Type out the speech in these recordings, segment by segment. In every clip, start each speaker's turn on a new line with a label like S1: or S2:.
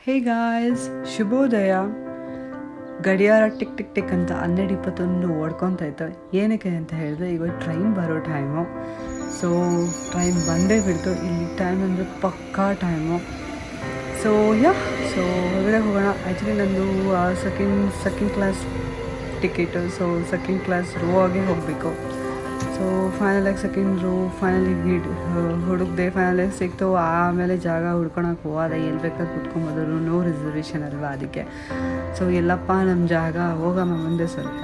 S1: Hey guys, ಶುಭೋದಯ. ಗಡಿಯಾರ tick tick tick ಅಂತ 12:21 ಓಡ್ಕೊತಾ ಇತ್ತು. ಏನಕ್ಕೆ ಅಂತ ಹೇಳಿದ್ರೆ ಇವಾಗ ಟ್ರೈನ್ ಬರೋ ಟೈಮು. ಸೊ ಟ್ರೈನ್ ಬಂದೇ ಬಿಡ್ತು. ಇಲ್ಲಿ ಟೈಮ್ ಅಂದರೆ ಪಕ್ಕಾ ಟೈಮು. ಸೊ ಹೊರಗಡೆ ಹೋಗೋಣ. ಆ್ಯಕ್ಚುಲಿ ನಂದು second class ticket. So second class row ಆಗಿ ಹೋಗಬೇಕು. ಸೊ ಫೈನಲಾಗಿ ಸೆಕೆಂಡ್ ರೋ ಹುಡುಕ್ದೆ. ಫೈನಲಾಗಿ ಸಿಕ್ತು. ಆಮೇಲೆ ಜಾಗ ಹುಡ್ಕೊಳಕ್ಕೆ ಹೋದ. ಎಲ್ಲಿ ಬೇಕಾದ್ರೆ ಕುತ್ಕೊಂಬೋದು, ನೋ ರಿಸರ್ವೇಷನ್ ಅಲ್ವಾ, ಅದಕ್ಕೆ. ಸೊ ಎಲ್ಲಪ್ಪ ನಮ್ಮ ಜಾಗ, ಹೋಗಮ್ಮ ಮುಂದೆ ಸ್ವಲ್ಪ,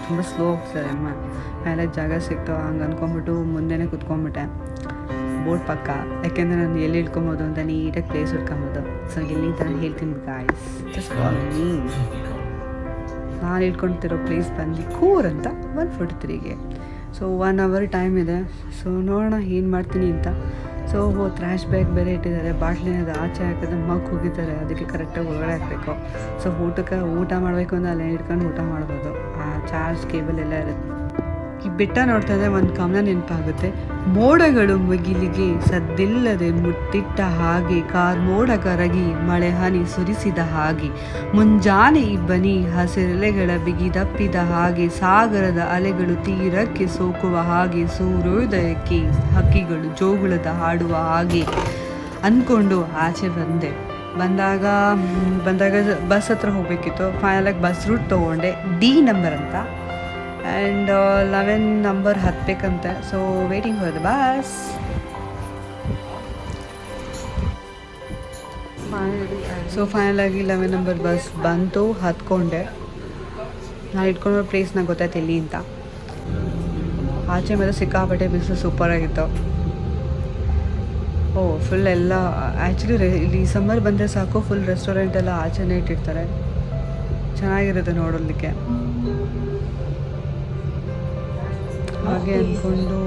S1: ತುಂಬ ಸ್ಲೋ ಹೋಗ್ತಾರೆ ಅಮ್ಮ. ಫೈನಲಾಗಿ ಜಾಗ ಸಿಕ್ತು. ಹಂಗೆ ಅಂದ್ಕೊಂಬಿಟ್ಟು ಮುಂದೆನೇ ಕುತ್ಕೊಂಡ್ಬಿಟ್ಟೆ ಬೋರ್ಡ್ ಪಕ್ಕ. ಯಾಕೆಂದರೆ ನಾನು ಎಲ್ಲಿ ಇಳ್ಕೊಬೋದು ಅಂತ ನೀಟಾಗಿ ಪ್ಲೇಸ್ ಹುಡ್ಕೊಬೋದು. ಸೊ ಎಲ್ಲಿ ಥರ ಹೇಳ್ತೀನಿ ಗಾಯ್ಸ್, ಜಸ್ಟ್ ಫಾಲೋ ಮೀ. ನಾನು ಇಳ್ಕೊಳ್ತಿರೋ ಪ್ಲೇಸ್ ಬಂದು ಕೂರ್ ಅಂತ 143ಗೆ. ಸೊ 1 hour ಟೈಮ್ ಇದೆ. ಸೊ ನೋಡೋಣ ಏನು ಮಾಡ್ತೀನಿ ಅಂತ. ಸೊ ಟ್ರ್ಯಾಶ್ ಬ್ಯಾಗ್ ಬೇರೆ ಇಟ್ಟಿದ್ದಾರೆ. ಬಾಟ್ಲಿನದು ಆಚೆ ಹಾಕಿದ್ರೆ ಮಗ್ ಹೋಗಿದ್ದಾರೆ, ಅದಕ್ಕೆ ಕರೆಕ್ಟಾಗಿ ಒಳಗಡೆ ಹಾಕಬೇಕು. ಸೊ ಊಟ ಮಾಡಬೇಕು ಅಂದರೆ ಅಲ್ಲೇ ಇಟ್ಕೊಂಡು ಊಟ ಮಾಡ್ಬೋದು. ಆ ಚಾರ್ಜ್ ಕೇಬಲ್ ಎಲ್ಲ ಇರುತ್ತೆ. ಈ ಬೆಟ್ಟ ನೋಡ್ತಾ ಇದ್ದರೆ ಒಂದು ಕಮಲ ನೆನಪಾಗುತ್ತೆ. ಮೋಡಗಳು ಮುಗಿಲಿಗೆ ಸದ್ದಿಲ್ಲದೆ ಮುತ್ತಿಟ್ಟ ಹಾಗೆ, ಕಾರ್ಮೋಡ ಕರಗಿ ಮಳೆ ಹನಿ ಸುರಿಸಿದ ಹಾಗೆ, ಮುಂಜಾನೆ ಇಬ್ಬನಿ ಹಸಿರೆಲೆಗಳ ಬಿಗಿದಪ್ಪಿದ ಹಾಗೆ, ಸಾಗರದ ಅಲೆಗಳು ತೀರಕ್ಕೆ ಸೋಕುವ ಹಾಗೆ, ಸೂರ್ಯೋದಯಕ್ಕೆ ಹಕ್ಕಿಗಳು ಜೋಗುಳದ ಹಾಡುವ ಹಾಗೆ ಅಂದ್ಕೊಂಡು ಆಚೆ ಬಂದಾಗ ಬಸ್ ಹತ್ರ ಹೋಗಬೇಕಿತ್ತು. ಫೈನಲಾಗಿ ಬಸ್ ರೂಟ್ ತೊಗೊಂಡೆ, D ನಂಬರ್ ಅಂತ. ಆ್ಯಂಡ್ 11 ನಂಬರ್ ಹತ್ತಬೇಕಂತೆ. So waiting for the bus. So ಫೈನಲಾಗಿ 11 ನಂಬರ್ ಬಸ್ ಬಂತು, ಹತ್ಕೊಂಡೆ. ನಾನು ಇಟ್ಕೊಂಡಿರೋ ಪ್ಲೇಸ್ ನಂಗೆ ಗೊತ್ತಾಯ್ತು ಎಲ್ಲಿ ಅಂತ. ಆಚೆ ಮೇಲೆ ಸಿಕ್ಕಾಪಟ್ಟೆ ಬಿಸಿಲು ಸೂಪರಾಗಿತ್ತು. ಫುಲ್ ಎಲ್ಲ ಆ್ಯಕ್ಚುಲಿ ಇಲ್ಲಿ ಸಮ್ಮರ್ ಬಂದರೆ ಸಾಕು, ಫುಲ್ ರೆಸ್ಟೋರೆಂಟ್ ಎಲ್ಲ ಆಚೆನೇ ಇಟ್ಟಿರ್ತಾರೆ. ಚೆನ್ನಾಗಿರುತ್ತೆ ನೋಡೋದಕ್ಕೆ. ಹಾಗೆ ಅಂದ್ಕೊಂಡು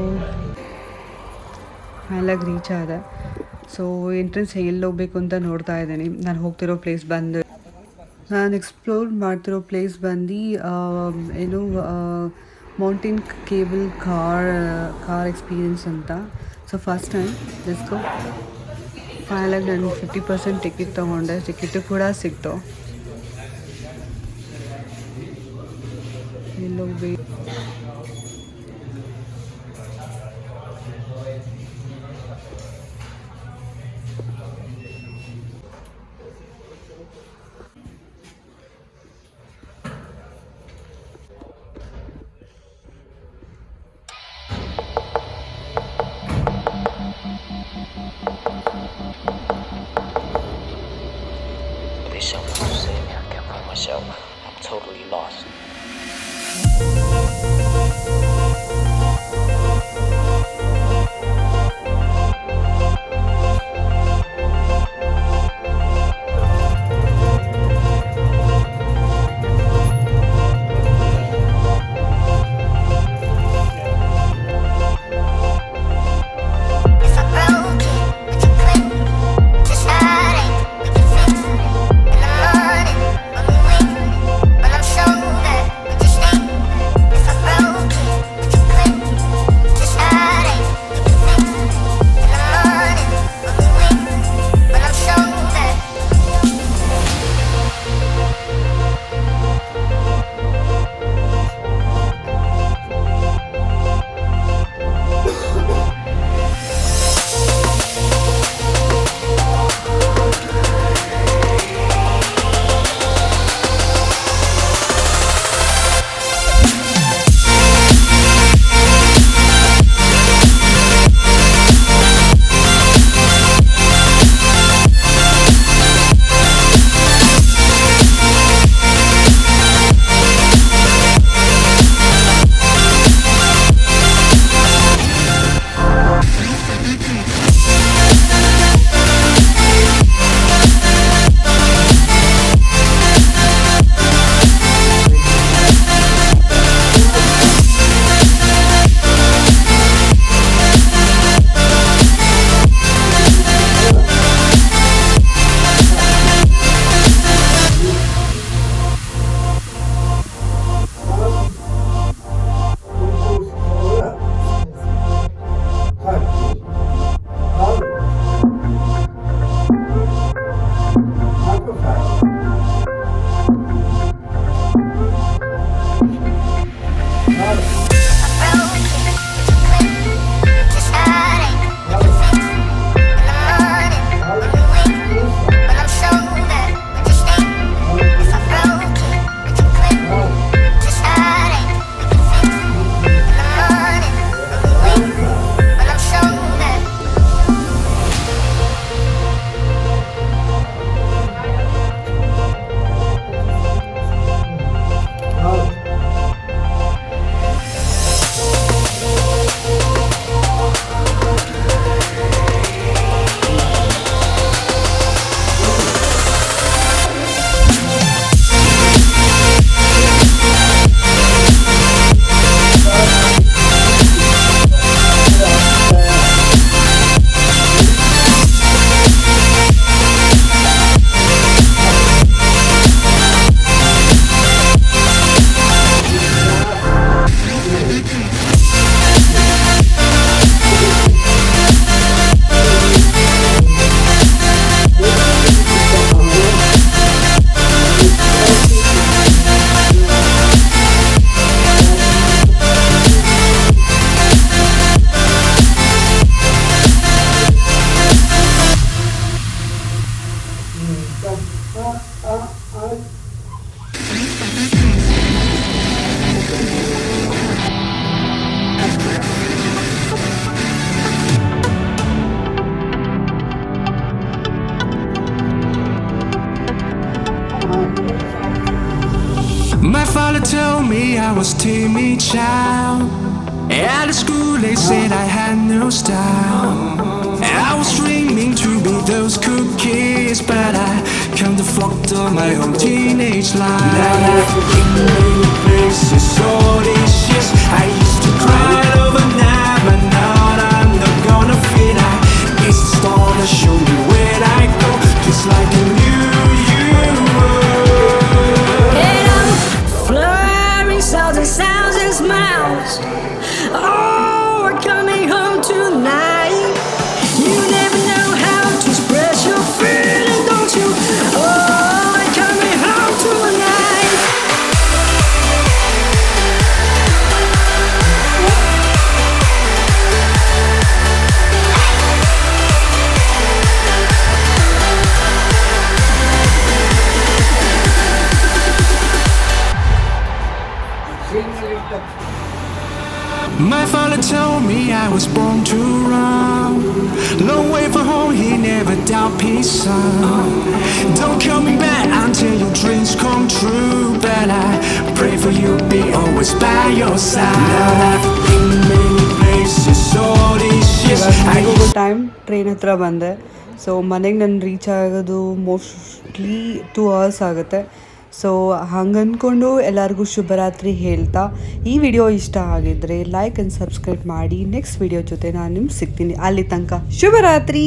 S1: ಫೈನಲಾಗಿ ರೀಚ್ ಆದೆ. ಸೊ ಎಂಟ್ರೆನ್ಸ್ ಎಲ್ಲಿ ಹೋಗ್ಬೇಕು ಅಂತ ನೋಡ್ತಾ ಇದ್ದೀನಿ. ನಾನು ಹೋಗ್ತಿರೋ ಪ್ಲೇಸ್ ಬಂದು, ನಾನು ಎಕ್ಸ್ಪ್ಲೋರ್ ಮಾಡ್ತಿರೋ ಪ್ಲೇಸ್ ಬಂದು ಮೌಂಟೇನ್ ಕೇಬಲ್ ಕಾರ್ ಎಕ್ಸ್ಪೀರಿಯನ್ಸ್ ಅಂತ. So first time let's go. ಫೈನಲಾಗಿ ನಾನು 50% ಟಿಕೆಟ್ ತೊಗೊಂಡೆ. ಟಿಕೆಟು ಕೂಡ ಸಿಕ್ತು. ಎಲ್ಲೋಗ್ಬೇಕು,
S2: I'm totally lost.
S3: If I My father told me I was timid child. At the school they said I had no style. I was dreaming to be those cool kids, but I can't afford my own teenage life. Now I've been many places, all these years I used to cry overnight, but now I'm not gonna fit. It's the star that show me where I go, just like a new you.
S4: And I'm flying sounds and sounds and smiles. Oh, we're coming home tonight. You never know how to express your feeling, don't you? Oh, we're coming home tonight.
S3: My father told me I was born to run. Long way from home, he never doubt his son. Don't call me back until your dreams come true, but I pray for you, be always by your side. Now I've been many places, all these years I
S1: ಹೋಗೋ time train ಹತ್ರ ಬಂದೆ. So ಮನೆಗೆ ನಾನು reach ಆಗೋದು mostly 2 hours ಆಗುತ್ತೆ. So ಹಂಗೆ ಅಂದ್ಕೊಂಡು ಎಲ್ಲರಿಗೂ ಶುಭರಾತ್ರಿ ಹೇಳ್ತಾ ಈ ವಿಡಿಯೋ ಇಷ್ಟ ಆಗಿದ್ದರೆ ಲೈಕ್ ಆ್ಯಂಡ್ ಸಬ್ಸ್ಕ್ರೈಬ್ ಮಾಡಿ. ನೆಕ್ಸ್ಟ್ ವಿಡಿಯೋ ಜೊತೆ ನಾನು ನಿಮ್ಗೆ ಸಿಗ್ತೀನಿ. ಅಲ್ಲಿ ತನಕ ಶುಭರಾತ್ರಿ.